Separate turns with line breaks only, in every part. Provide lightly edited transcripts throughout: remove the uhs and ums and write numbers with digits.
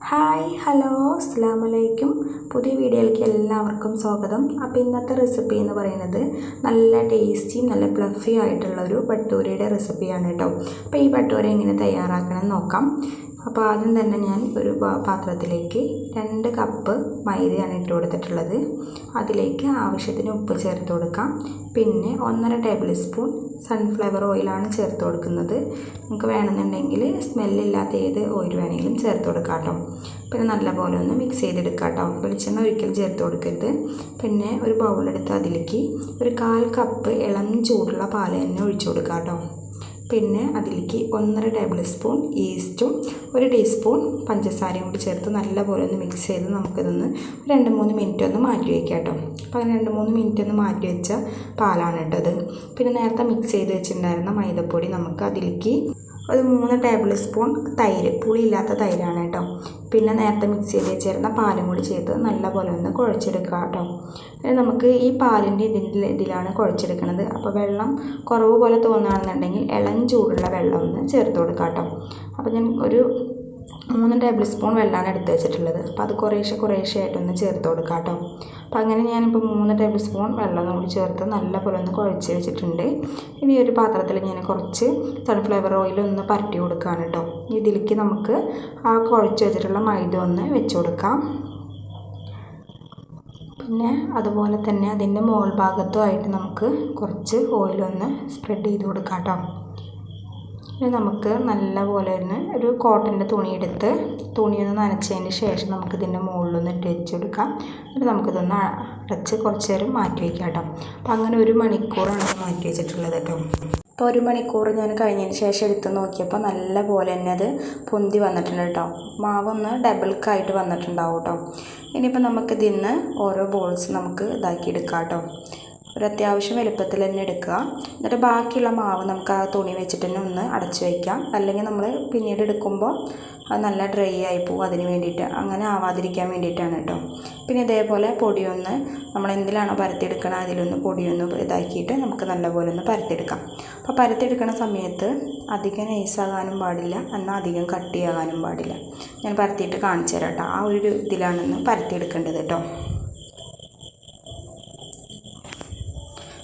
Hi hello അസ്സലാമലൈക്കും. പുതിയ വീഡിയോയിലേക്ക് എല്ലാവർക്കും സ്വാഗതം. അപ്പോൾ ഇന്നത്തെ റെസിപ്പി എന്ന് പറയുന്നത് നല്ല ടേസ്റ്റിയും നല്ല ഫ്ലഫി ആയിട്ടുള്ളൊരു ഭട്ടൂരയുടെ റെസിപ്പിയാണ് കേട്ടോ. അപ്പോൾ ഈ ഭട്ടൂര എങ്ങനെ തയ്യാറാക്കണം നോക്കാം. അപ്പോൾ ആദ്യം തന്നെ ഞാൻ ഒരു പാത്രത്തിലേക്ക് 2 കപ്പ് മൈദയാണ് ഇട്ട് കൊടുത്തിട്ടുള്ളത്. അതിലേക്ക് ആവശ്യത്തിന് ഉപ്പ് ചേർത്ത് കൊടുക്കാം. പിന്നെ 1.5 ടേബിൾ സ്പൂൺ സൺഫ്ലവർ ഓയിലാണ് ചേർത്ത് കൊടുക്കുന്നത്. നമുക്ക് വേണമെന്നുണ്ടെങ്കിൽ സ്മെല്ലില്ലാത്ത ഏത് ഓയിൽ വേണമെങ്കിലും ചേർത്ത് കൊടുക്കാം കേട്ടോ. പിന്നെ നല്ലപോലെ ഒന്ന് മിക്സ് ചെയ്തെടുക്കാം കേട്ടോ. വെളിച്ചെണ്ണ ഒരിക്കലും ചേർത്ത് കൊടുക്കരുത്. പിന്നെ ഒരു ബൗളെടുത്ത് അതിലേക്ക് ഒരു 1/4 കപ്പ് ഇളം ചൂടുള്ള പാൽ തന്നെ ഒഴിച്ചു കൊടുക്കാം കേട്ടോ. പിന്നെ അതിലേക്ക് 1.5 ടേബിൾ സ്പൂൺ ഈസ്റ്റും 1 ടീസ്പൂൺ പഞ്ചസാരയും കൂടി ചേർത്ത് നല്ലപോലെ ഒന്ന് മിക്സ് ചെയ്ത് നമുക്കിതൊന്ന് 2-3 മിനിറ്റ് ഒന്ന് മാറ്റി വയ്ക്കാം കേട്ടോ. അപ്പോൾ അങ്ങനെ 2-3 മിനിറ്റ് ഒന്ന് മാറ്റി വെച്ച പാലാണ് കേട്ടത്. പിന്നെ നേരത്തെ മിക്സ് ചെയ്ത് വെച്ചിട്ടുണ്ടായിരുന്ന മൈദപ്പൊടി നമുക്ക് അതിലേക്ക് ഒരു 3 ടേബിൾ സ്പൂൺ തൈര്, പുളിയില്ലാത്ത തൈരാണ് കേട്ടോ. പിന്നെ നേരത്തെ മിക്സ് ചെയ്ത് വെച്ചിരുന്ന പാലും കൂടി ചേർത്ത് നല്ലപോലെ ഒന്ന് കുഴച്ചെടുക്കുക കേട്ടോ. പിന്നെ നമുക്ക് ഈ പാലിൻ്റെ ഇതിലാണ് കുഴച്ചെടുക്കുന്നത്. അപ്പോൾ വെള്ളം കുറവ് പോലെ തോന്നുകയാണെന്നുണ്ടെങ്കിൽ ഇളം ചൂടുള്ള വെള്ളം ഒന്ന് ചേർത്ത് കൊടുക്കുക കേട്ടോ. അപ്പോൾ ഞാൻ ഒരു 3 ടേബിൾ സ്പൂൺ വെള്ളമാണ് എടുത്ത് വെച്ചിട്ടുള്ളത്. അപ്പോൾ അത് കുറേശ്ശെ ആയിട്ടൊന്ന് ചേർത്ത് കൊടുക്കാം കേട്ടോ. അപ്പോൾ അങ്ങനെ ഞാനിപ്പോൾ 3 ടേബിൾ സ്പൂൺ വെള്ളം കൂടി ചേർത്ത് നല്ലപോലെ ഒന്ന് കുഴച്ച് വെച്ചിട്ടുണ്ട്. ഇനി ഒരു പാത്രത്തിൽ ഞാൻ കുറച്ച് സൺഫ്ലവർ ഓയിൽ ഒന്ന് പരട്ടി കൊടുക്കുകയാണ് കേട്ടോ. ഇതിലേക്ക് നമുക്ക് ആ കുഴച്ച് വെച്ചിട്ടുള്ള മൈദ ഒന്ന് വെച്ച് കൊടുക്കാം. പിന്നെ അതുപോലെ തന്നെ അതിൻ്റെ മുകൾ ഭാഗത്തുമായിട്ട് നമുക്ക് കുറച്ച് ഓയിലൊന്ന് സ്പ്രെഡ് ചെയ്ത് കൊടുക്കാം കേട്ടോ. ഇനി നമുക്ക് നല്ലപോലെ ഒരു കോട്ടൻ്റെ തുണിയെടുത്ത് തുണിയൊന്ന് നനച്ചതിന് ശേഷം നമുക്കിതിൻ്റെ മുകളിലൊന്ന് ഇട്ട് വെച്ച് കൊടുക്കാം. എന്നിട്ട് നമുക്കിതൊന്ന് അടച്ച് കുറച്ച് നേരം മാറ്റി വയ്ക്കാം കേട്ടോ. അപ്പോൾ അങ്ങനെ 1 മണിക്കൂറാണ് മാറ്റി വെച്ചിട്ടുള്ളത് കേട്ടോ. അപ്പോൾ 1 മണിക്കൂർ ഞാൻ കഴിഞ്ഞതിന് ശേഷം എടുത്ത് നോക്കിയപ്പോൾ നല്ലപോലെ തന്നെ അത് പൊന്തി വന്നിട്ടുണ്ട് കേട്ടോ. മാവൊന്ന് ഡബിൾക്കായിട്ട് വന്നിട്ടുണ്ടാവും കേട്ടോ. ഇനിയിപ്പോൾ നമുക്കിതിന്ന് ഓരോ ബോൾസ് നമുക്ക് ഇതാക്കി എടുക്കാം കേട്ടോ. ഒരു അത്യാവശ്യം വലുപ്പത്തിൽ തന്നെ എടുക്കുക. എന്നിട്ട് ബാക്കിയുള്ള മാവ് നമുക്ക് ആ തുണി വെച്ചിട്ട് തന്നെ ഒന്ന് അടച്ചു വയ്ക്കാം. അല്ലെങ്കിൽ നമ്മൾ പിന്നീട് എടുക്കുമ്പോൾ അത് നല്ല ഡ്രൈ ആയി പോകും. അതിന് വേണ്ടിയിട്ട്, അങ്ങനെ ആവാതിരിക്കാൻ വേണ്ടിയിട്ടാണ് കേട്ടോ. പിന്നെ ഇതേപോലെ പൊടിയൊന്ന് നമ്മൾ എന്തിലാണോ പരത്തിയെടുക്കണം അതിലൊന്ന് പൊടിയൊന്ന് ഇതാക്കിയിട്ട് നമുക്ക് നല്ലപോലെ ഒന്ന് പരത്തിയെടുക്കാം. അപ്പോൾ പരത്തിയെടുക്കുന്ന സമയത്ത് അധികം നൈസാകാനും പാടില്ല, എന്നാൽ അധികം കട്ടിയാകാനും പാടില്ല. ഞാൻ പരത്തിയിട്ട് കാണിച്ചു തരാം കേട്ടോ. ആ ഒരു ഇതിലാണെന്ന് പരത്തിയെടുക്കേണ്ടത് കേട്ടോ.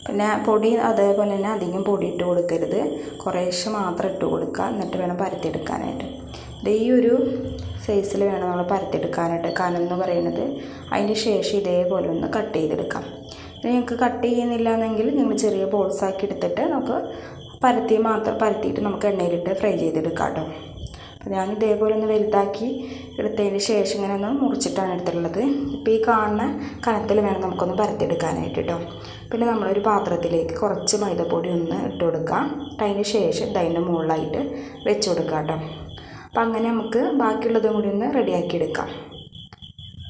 പിന്നെ പൊടി അതേപോലെ തന്നെ അധികം പൊടി ഇട്ട് കൊടുക്കരുത്, കുറേശ്ശെ മാത്രം ഇട്ട് കൊടുക്കുക. എന്നിട്ട് വേണം പരത്തിയെടുക്കാനായിട്ട്. ഈ ഒരു സൈസിൽ വേണം നമ്മൾ പരത്തിയെടുക്കാനായിട്ട്. കനം എന്ന് പറയുന്നത് അതിന് ശേഷം ഇതേപോലെ ഒന്ന് കട്ട് ചെയ്തെടുക്കാം. ഇനി നിങ്ങൾക്ക് കട്ട് ചെയ്യുന്നില്ല എന്നെങ്കിൽ നിങ്ങൾ ചെറിയ ബോൾസാക്കി എടുത്തിട്ട് നമുക്ക് പരത്തിയിട്ട് നമുക്ക് എണ്ണയിലിട്ട് ഫ്രൈ ചെയ്തെടുക്കാം കേട്ടോ. അപ്പോൾ ഞാൻ ഇതേപോലെ ഒന്ന് വലുതാക്കി എടുത്തതിന് ശേഷം ഇങ്ങനെ ഒന്ന് മുറിച്ചിട്ടാണ് എടുത്തിട്ടുള്ളത്. ഇപ്പോൾ ഈ കാണുന്ന കനത്തിൽ വേണം നമുക്കൊന്ന് പരത്തിയെടുക്കാനായിട്ട് കേട്ടോ. പിന്നെ നമ്മളൊരു പാത്രത്തിലേക്ക് കുറച്ച് മൈദപ്പൊടി ഒന്ന് ഇട്ട് കൊടുക്കുക. അതിന് ശേഷം അതിൻ്റെ മുകളിലായിട്ട് വെച്ച് കൊടുക്കുക കേട്ടോ. അപ്പോൾ അങ്ങനെ നമുക്ക് ബാക്കിയുള്ളതും കൂടി ഒന്ന് റെഡിയാക്കി എടുക്കാം.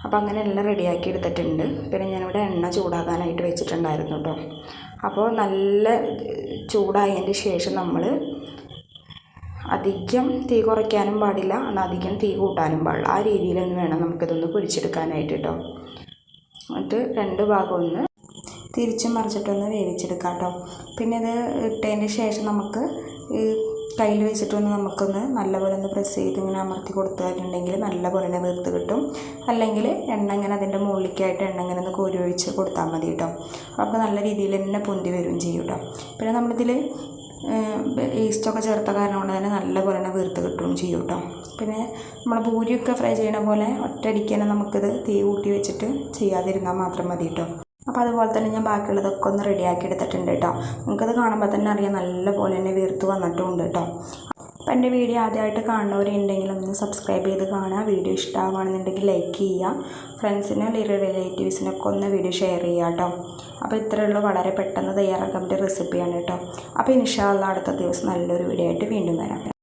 അപ്പോൾ അങ്ങനെ എല്ലാം റെഡിയാക്കി എടുത്തിട്ടുണ്ട്. പിന്നെ ഞാനിവിടെ എണ്ണ ചൂടാക്കാനായിട്ട് വെച്ചിട്ടുണ്ടായിരുന്നു കേട്ടോ. അപ്പോൾ നല്ല ചൂടായതിന് ശേഷം നമ്മൾ അധികം തീ കുറയ്ക്കാനും പാടില്ല, എന്നാൽ അധികം തീ കൂട്ടാനും പാടില്ല. ആ രീതിയിലൊന്ന് വേണം നമുക്കിതൊന്ന് പൊരിച്ചെടുക്കാനായിട്ട് കേട്ടോ. എന്നിട്ട് 2 ഭാഗം ഒന്ന് തിരിച്ചും മറിച്ചിട്ടൊന്ന് വേവിച്ചെടുക്കാം കേട്ടോ. പിന്നെ ഇത് ഇട്ടതിന് ശേഷം നമുക്ക് കയ്യിൽ വെച്ചിട്ടൊന്ന് നമുക്കൊന്ന് നല്ലപോലെ ഒന്ന് പ്രസ് ചെയ്ത് ഇങ്ങനെ അമർത്തി കൊടുത്തിട്ടുണ്ടെങ്കിൽ നല്ലപോലെ തന്നെ വീർത്ത് കിട്ടും. അല്ലെങ്കിൽ എണ്ണ ഇങ്ങനെ അതിൻ്റെ മുകളിലേക്കായിട്ട് എണ്ണ ഇങ്ങനെ ഒന്ന് കോരി ഒഴിച്ച് കൊടുത്താൽ മതി കേട്ടോ. അപ്പോൾ നല്ല രീതിയിൽ തന്നെ പൊന്തി വരികയും ചെയ്യും കേട്ടോ. പിന്നെ നമ്മളിതിൽ ഈസ്റ്റൊക്കെ ചേർത്ത കാരണം കൊണ്ട് തന്നെ നല്ലപോലെ തന്നെ വീർത്ത് കിട്ടുകയും ചെയ്യും കേട്ടോ. പിന്നെ നമ്മൾ പൂരിയൊക്കെ ഫ്രൈ ചെയ്യണ പോലെ ഒറ്റയടിക്ക് തന്നെ നമുക്കിത് തീ കൂട്ടി വെച്ചിട്ട് ചെയ്യാതിരുന്നാൽ മാത്രം മതി കേട്ടോ. അപ്പോൾ അതുപോലെ തന്നെ ഞാൻ ബാക്കിയുള്ളതൊക്കെ ഒന്ന് റെഡിയാക്കി എടുത്തിട്ടുണ്ട് കേട്ടോ. നിങ്ങൾക്കത് കാണുമ്പോൾ തന്നെ അറിയാം നല്ലപോലെ തന്നെ വീർത്ത് വന്നിട്ടുമുണ്ട് കേട്ടോ. അപ്പോൾ എൻ്റെ വീഡിയോ ആദ്യമായിട്ട് കാണുന്നവരുണ്ടെങ്കിൽ ഒന്ന് സബ്സ്ക്രൈബ് ചെയ്ത് കാണുക. വീഡിയോ ഇഷ്ടമാവുകയാണെന്നുണ്ടെങ്കിൽ ലൈക്ക് ചെയ്യുക. ഫ്രണ്ട്സിനും റിലേറ്റീവ്സിനൊക്കെ ഒന്ന് വീഡിയോ ഷെയർ ചെയ്യുക കേട്ടോ. അപ്പോൾ ഇത്രയേ ഉള്ളൂ, വളരെ പെട്ടെന്ന് തയ്യാറാക്കാൻ പറ്റിയ റെസിപ്പിയാണ് കേട്ടോ. അപ്പോൾ ഇൻഷാ അല്ലാഹ് അടുത്ത ദിവസം നല്ലൊരു വീഡിയോ ആയിട്ട് വീണ്ടും വരാം.